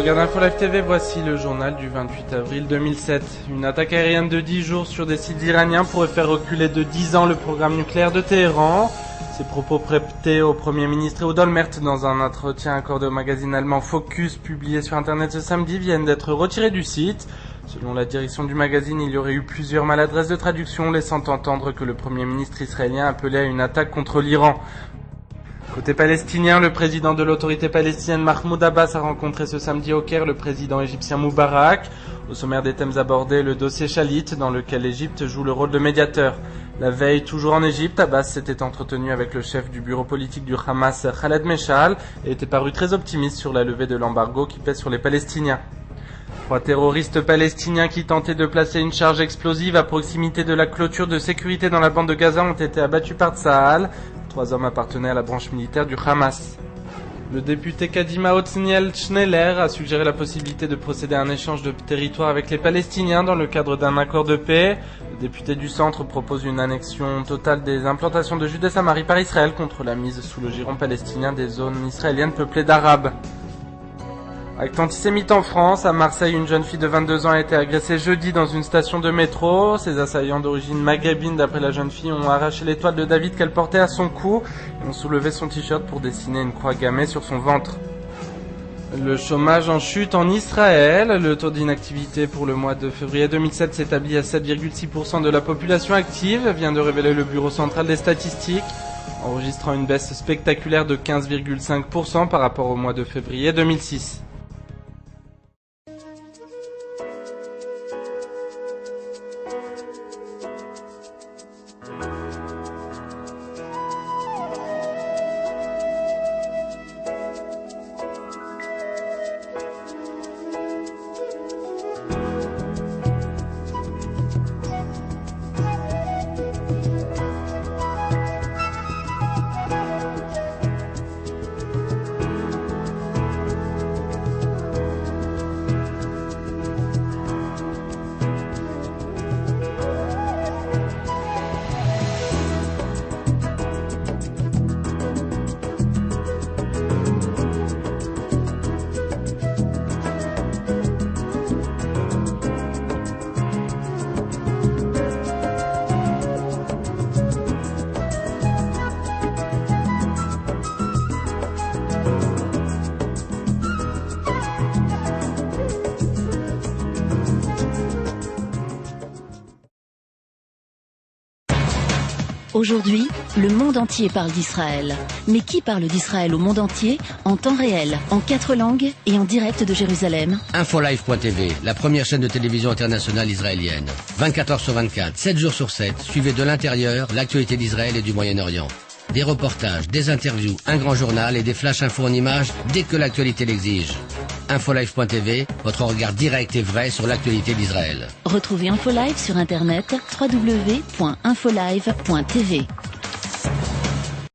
regardez Info Live TV, voici le journal du 28 avril 2007. Une attaque aérienne de 10 jours sur des sites iraniens pourrait faire reculer de 10 ans le programme nucléaire de Téhéran. Ces propos prêtés au Premier ministre Ehud Olmert dans un entretien accordé au magazine allemand Focus, publié sur Internet ce samedi, viennent d'être retirés du site. Selon la direction du magazine, il y aurait eu plusieurs maladresses de traduction, laissant entendre que le Premier ministre israélien appelait à une attaque contre l'Iran. Côté palestinien, le président de l'autorité palestinienne Mahmoud Abbas a rencontré ce samedi au Caire le président égyptien Moubarak. Au sommaire des thèmes abordés, le dossier Shalit, dans lequel l'Égypte joue le rôle de médiateur. La veille, toujours en Égypte, Abbas s'était entretenu avec le chef du bureau politique du Hamas, Khaled Meshal, et était paru très optimiste sur la levée de l'embargo qui pèse sur les Palestiniens. 3 terroristes palestiniens qui tentaient de placer une charge explosive à proximité de la clôture de sécurité dans la bande de Gaza ont été abattus par Tsahal. 3 hommes appartenaient à la branche militaire du Hamas. Le député Kadima Otzniel Schneller a suggéré la possibilité de procéder à un échange de territoire avec les Palestiniens dans le cadre d'un accord de paix. Le député du centre propose une annexion totale des implantations de Judée-Samarie par Israël contre la mise sous le giron palestinien des zones israéliennes peuplées d'Arabes. Acte antisémite en France, à Marseille, une jeune fille de 22 ans a été agressée jeudi dans une station de métro. Ces assaillants d'origine maghrébine, d'après la jeune fille, ont arraché l'étoile de David qu'elle portait à son cou et ont soulevé son t-shirt pour dessiner une croix gammée sur son ventre. Le chômage en chute en Israël. Le taux d'inactivité pour le mois de février 2007 s'établit à 7,6% de la population active, vient de révéler le Bureau central des statistiques, enregistrant une baisse spectaculaire de 15,5% par rapport au mois de février 2006. Aujourd'hui, le monde entier parle d'Israël. Mais qui parle d'Israël au monde entier, en temps réel, en 4 langues et en direct de Jérusalem? Infolive.tv, la première chaîne de télévision internationale israélienne. 24 heures sur 24, 7 jours sur 7, suivez de l'intérieur l'actualité d'Israël et du Moyen-Orient. Des reportages, des interviews, un grand journal et des flash infos en images dès que l'actualité l'exige. Infolive.tv, votre regard direct et vrai sur l'actualité d'Israël. Retrouvez Infolive sur internet www.infolive.tv.